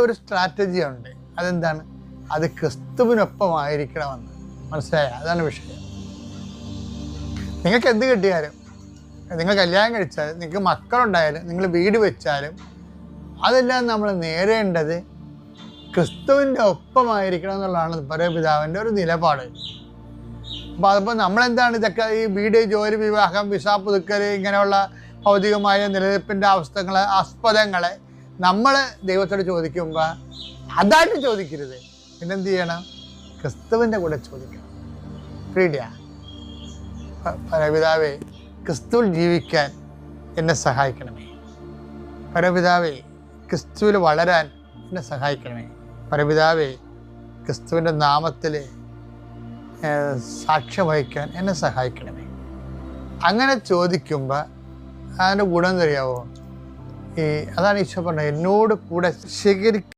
ഒരു സ്ട്രാറ്റജി ഉണ്ട്. അതെന്താണ്? അത് ക്രിസ്തുവിനൊപ്പമായിരിക്കണമെന്ന്. മനസ്സിലായ? അതാണ് വിഷയം. നിങ്ങൾക്ക് എന്ത് കിട്ടിയാലും, നിങ്ങൾ കല്യാണം കഴിച്ചാലും, നിങ്ങൾക്ക് മക്കളുണ്ടായാലും, നിങ്ങൾ വീട് വെച്ചാലും, അതെല്ലാം നമ്മൾ നേടേണ്ടത് ക്രിസ്തുവിൻ്റെ ഒപ്പമായിരിക്കണം എന്നുള്ളതാണ് പരമപിതാവിൻ്റെ ഒരു നിലപാട്. അപ്പോൾ അതിപ്പോൾ നമ്മളെന്താണ് ഇതൊക്കെ ഈ വീട്, ജോലി, വിവാഹം, വിസ പുതുക്കൽ, ഇങ്ങനെയുള്ള ഭൗതികമായ നിലനിൽപ്പിൻ്റെ ആസ്പദങ്ങളെ നമ്മൾ ദൈവത്തോട് ചോദിക്കുമ്പോൾ അതായിട്ട് ചോദിക്കരുത്. പിന്നെന്ത് ചെയ്യണം? ക്രിസ്തുവിൻ്റെ കൂടെ ചോദിക്കണം. ഫ്രീഡിയ, പരമപിതാവേ, ക്രിസ്തുവിൽ ജീവിക്കാൻ എന്നെ സഹായിക്കണമേ. പരമപിതാവേ, ക്രിസ്തുവിൽ വളരാൻ എന്നെ സഹായിക്കണമേ. പരമപിതാവേ, ക്രിസ്തുവിൻ്റെ നാമത്തിൽ സാക്ഷ്യം വഹിക്കാൻ എന്നെ സഹായിക്കണമേ. അങ്ങനെ ചോദിക്കുമ്പോൾ അതിൻ്റെ ഗുണം അറിയാവോ? അതാണ് ഈശോ പറഞ്ഞത്, എന്നോട് കൂടെ